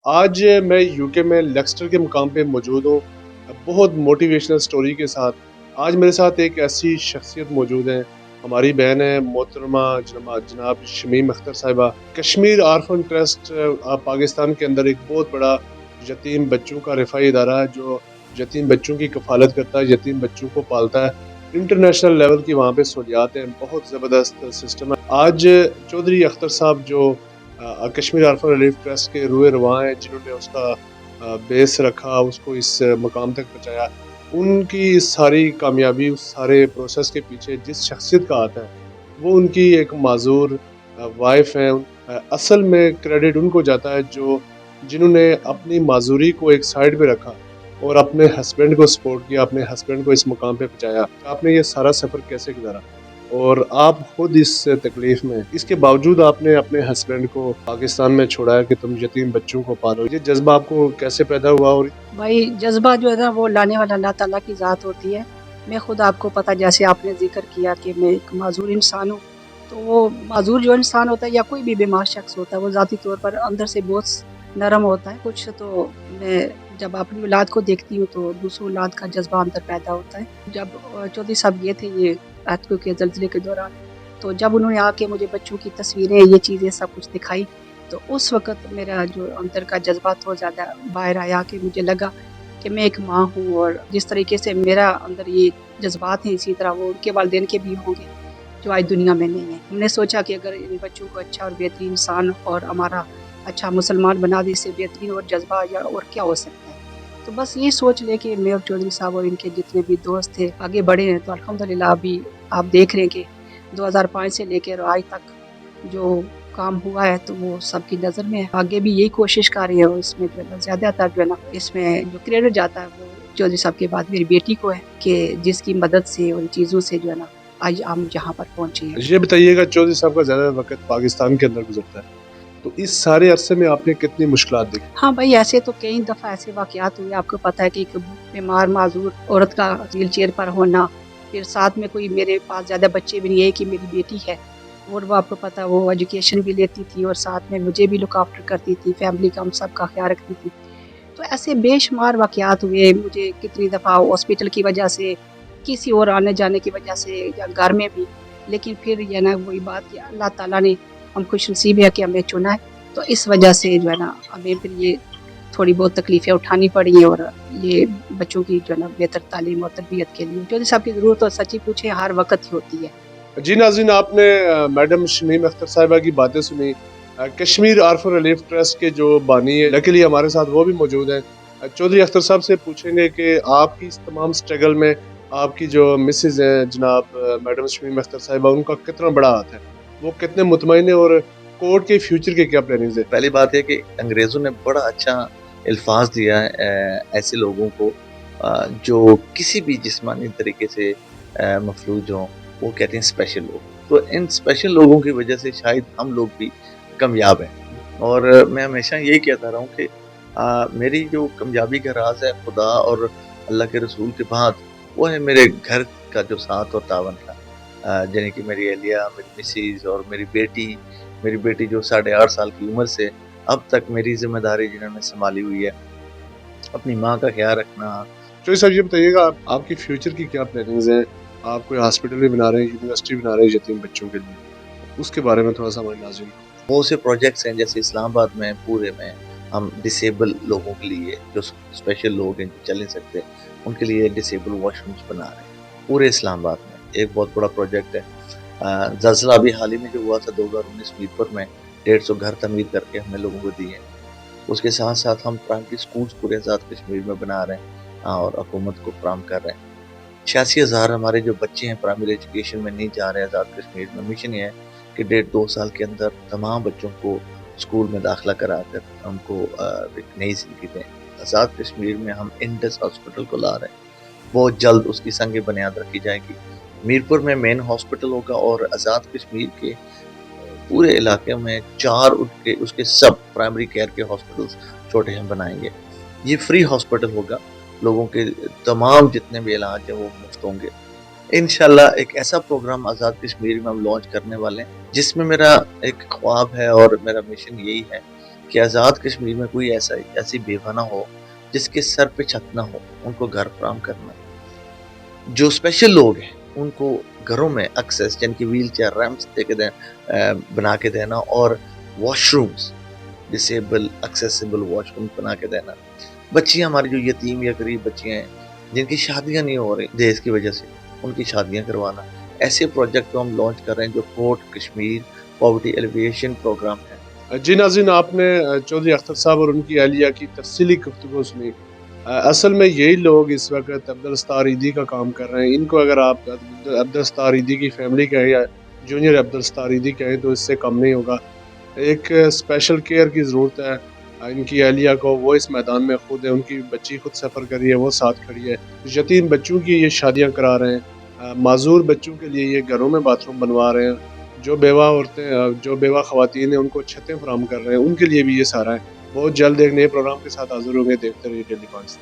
آج میں یوکے میں لیکسٹر کے مقام پہ موجود ہوں، بہت موٹیویشنل سٹوری کے ساتھ۔ آج میرے ساتھ ایک ایسی شخصیت موجود ہے، ہماری بہن ہے محترمہ جناب شمیم اختر صاحبہ۔ کشمیر آرفن ٹرسٹ پاکستان کے اندر ایک بہت بڑا یتیم بچوں کا رفاہی ادارہ ہے، جو یتیم بچوں کی کفالت کرتا ہے، یتیم بچوں کو پالتا ہے۔ انٹرنیشنل لیول کی وہاں پہ سہولیات ہیں، بہت زبردست سسٹم ہے۔ آج چودھری اختر صاحب جو کشمیر آرفن ریلیف ٹرسٹ کے روئے رواں ہیں، جنہوں نے اس کا بیس رکھا، اس کو اس مقام تک پہنچایا، ان کی ساری کامیابی، اس سارے پروسیس کے پیچھے جس شخصیت کا ہاتھ ہے وہ ان کی ایک معذور وائف ہیں۔ اصل میں کریڈٹ ان کو جاتا ہے جنہوں نے اپنی معذوری کو ایک سائڈ پہ رکھا اور اپنے ہسبینڈ کو سپورٹ کیا، اپنے ہسبینڈ کو اس مقام پہ پہنچایا۔ آپ نے یہ سارا سفر کیسے گزارا؟ اور آپ خود اس تکلیف میں، اس کے باوجود آپ نے اپنے ہسبینڈ کو پاکستان میں چھوڑا ہے کہ تم یتیم بچوں کو پالو، یہ جذبہ آپ کو کیسے پیدا ہوا؟ اور بھائی جذبہ جو ہے نا وہ لانے والا اللہ تعالیٰ کی ذات ہوتی ہے۔ میں خود آپ کو پتہ، جیسے آپ نے ذکر کیا کہ میں ایک معذور انسان ہوں، تو وہ معذور جو انسان ہوتا ہے یا کوئی بھی بیمار شخص ہوتا ہے وہ ذاتی طور پر اندر سے بہت نرم ہوتا ہے کچھ، تو میں جب اپنی اولاد کو دیکھتی ہوں تو دوسری اولاد کا جذبہ اندر پیدا ہوتا ہے۔ جب چودھری صاحب یہ تھے یہ ارتھ کے زلزلے کے دوران، تو جب انہوں نے آ کے مجھے بچوں کی تصویریں یہ چیزیں سب کچھ دکھائی، تو اس وقت میرا جو اندر کا جذبہ تو زیادہ باہر آیا کہ مجھے لگا کہ میں ایک ماں ہوں، اور جس طریقے سے میرا اندر یہ جذبات ہیں اسی طرح وہ ان کے والدین کے بھی ہوں گے جو آج دنیا میں نہیں ہیں۔ ہم نے سوچا کہ اگر ان بچوں کو اچھا اور بہترین انسان اور ہمارا اچھا مسلمان بنا دے، اس سے بہترین اور جذبہ یا اور کیا ہو سکتا ہے۔ تو بس یہ سوچ لے کہ میں اور چودھری صاحب اور ان کے جتنے بھی دوست تھے آگے بڑھے ہیں، تو الحمدللہ ابھی آپ دیکھ رہے ہیں کہ 2005 سے لے کر آج تک جو کام ہوا ہے تو وہ سب کی نظر میں ہے۔ آگے بھی یہی کوشش کر رہی ہے، اور اس میں جو ہے نا زیادہ تر جو ہے نا اس میں جو کریڈٹ جاتا ہے وہ چودھری صاحب کے بعد میری بیٹی کو ہے، کہ جس کی مدد سے اور چیزوں سے جو ہے نا آج ہم جہاں پر پہنچے ہیں۔ یہ بتائیے گا، چودھری صاحب کا زیادہ وقت پاکستان کے اندر گزرتا ہے، تو اس سارے عرصے میں آپ نے کتنی مشکلات دیکھی؟ ہاں بھائی، ایسے تو کئی دفعہ ایسے واقعات ہوئے، آپ کو پتہ ہے کہ ایک بیمار معذور عورت کا ویل چیئر پر ہونا، پھر ساتھ میں کوئی میرے پاس زیادہ بچے بھی نہیں ہے کہ میری بیٹی ہے، اور وہ آپ کو پتہ وہ ایجوکیشن بھی لیتی تھی اور ساتھ میں مجھے بھی لک آفٹر کرتی تھی، فیملی کا ہم سب کا خیال رکھتی تھی۔ تو ایسے بے شمار واقعات ہوئے، مجھے کتنی دفعہ ہاسپٹل کی وجہ سے، کسی اور آنے جانے کی وجہ سے، یا گھر میں بھی، لیکن پھر یہ نا وہی بات کہ اللہ تعالیٰ نے، ہم خوش نصیب ہے کہ ہمیں چنا ہے، تو اس وجہ سے جو ہے نا ہمیں پھر یہ تھوڑی بہت تکلیفیں اٹھانی پڑی ہیں، اور یہ بچوں کی جو ہے نا بہتر تعلیم اور تربیت کے لیے چودھری صاحب کی ضرورت تو سچی پوچھے ہر وقت ہی ہوتی ہے۔ جی ناظرین، آپ نے میڈم شمیم اختر صاحبہ کی باتیں سنی، کشمیر آرفن ریلیف ٹرسٹ کے جو بانی ہے، لکیلی ہمارے ساتھ وہ بھی موجود ہیں۔ چودھری اختر صاحب سے پوچھیں گے کہ آپ کی اس تمام سٹرگل میں آپ کی جو مسز ہیں جناب میڈم شمیم اختر صاحبہ، ان کا کتنا بڑا ہاتھ ہے، وہ کتنے مطمئن ہیں، اور کورٹ کے فیوچر کے کیا پلاننگز ہیں؟ پہلی بات ہے کہ انگریزوں نے بڑا اچھا الفاظ دیا ہے ایسے لوگوں کو جو کسی بھی جسمانی طریقے سے مفلوج ہوں، وہ کہتے ہیں اسپیشل لوگ۔ تو ان اسپیشل لوگوں کی وجہ سے شاید ہم لوگ بھی کامیاب ہیں، اور میں ہمیشہ یہی کہتا رہا ہوں کہ میری جو کامیابی کا راز ہے خدا اور اللہ کے رسول کے بعد، وہ ہے میرے گھر کا جو ساتھ اور تعاون تھا، یعنی کہ میری اہلیہ، میری مسز اور میری بیٹی جو 8.5 سال کی عمر سے اب تک میری ذمہ داری جنہوں نے سنبھالی ہوئی ہے، اپنی ماں کا خیال رکھنا۔ چودھری صاحب یہ بتائیے گا، آپ کی فیوچر کی کیا پلاننگز ہیں؟ آپ کوئی ہاسپٹل بھی بنا رہے ہیں، یونیورسٹی بنا رہے ہیں یتیم بچوں کے لیے، اس کے بارے میں تھوڑا سا ہمارے ناظرین کو۔ بہت سے پروجیکٹس ہیں، جیسے اسلام آباد میں پورے میں ہم ڈسیبل لوگوں کے لیے، جو اسپیشل لوگ ہیں جو چل نہیں سکتے، ان کے لیے ڈسیبل واش رومس بنا رہے ہیں پورے اسلام آباد میں۔ ایک بہت بڑا پروجیکٹ ہے۔ زلزلہ ابھی حال ہی میں جو ہوا تھا 2019 میرپور میں، 150 گھر تعمیر کر کے ہم نے لوگوں کو دیے۔ اس کے ساتھ ساتھ ہم پرائمری سکولز پورے آزاد کشمیر میں بنا رہے ہیں اور حکومت کو فراہم کر رہے ہیں۔ 86,000 ہمارے جو بچے ہیں پرائمری ایجوکیشن میں نہیں جا رہے آزاد کشمیر میں۔ مشن یہ ہے کہ 1.5-2 سال کے اندر تمام بچوں کو اسکول میں داخلہ کرا کر ہم کو ایک نئی زندگی دیں۔ آزاد کشمیر میں ہم انڈس ہاسپٹل کو لا رہے ہیں، بہت جلد اس کی سنگ بنیاد رکھی جائے گی۔ میرپور میں مین ہاسپٹل ہوگا، اور آزاد کشمیر کے پورے علاقے میں 4 اس کے سب پرائمری کیئر کے ہاسپٹلز چھوٹے ہم بنائیں گے۔ یہ فری ہاسپٹل ہوگا، لوگوں کے تمام جتنے بھی علاج ہیں وہ مفت ہوں گے۔ انشاءاللہ ایک ایسا پروگرام آزاد کشمیر میں ہم لانچ کرنے والے ہیں، جس میں میرا ایک خواب ہے اور میرا مشن یہی ہے کہ آزاد کشمیر میں کوئی ایسی بیوہ نہ ہو جس کے سر پہ چھت نہ ہو، ان کو گھر فراہم کرنا، جو اسپیشل لوگ ہیں ان کو گھروں میں ایکسیس، جن کی ویل چیئر ریمپس بنا کے دینا، اور wash rooms, disable accessible wash room بنا کے دینا. بچیاں ہماری جو یتیم یا غریب بچیاں ہیں جن کی شادیاں نہیں ہو رہی دیش کی وجہ سے، ان کی شادیاں کروانا. ایسے پروجیکٹ کو ہم لانچ کر رہے ہیں جو fort Kashmir poverty alleviation programme ہے. جی ناظرین، آپ نے چودھری اختر صاحب اور ان کی اہلیہ کی تفصیلی گفتگو سنی. اصل میں یہی لوگ اس وقت عبدالستار ایدھی کا کام کر رہے ہیں. ان کو اگر آپ عبدالستار ایدھی کی فیملی کہیں یا جونیئر عبدالستار ایدھی کہیں تو اس سے کم نہیں ہوگا. ایک اسپیشل کیئر کی ضرورت ہے ان کی اہلیہ کو. وہ اس میدان میں خود ہے، ان کی بچی خود سفر کری ہے، وہ ساتھ کھڑی ہے. یتیم بچوں کی یہ شادیاں کرا رہے ہیں، معذور بچوں کے لیے یہ گھروں میں باتھ روم بنوا رہے ہیں. جو بیوہ عورتیں، جو بیوہ خواتین ہیں ان کو چھتیں فراہم کر رہے ہیں، ان کے لیے بھی یہ سارا ہے. بہت جلد ایک نئے پروگرام کے ساتھ حاضر ہوں گے. دیکھتے رہیے ڈیلی پوائنٹس.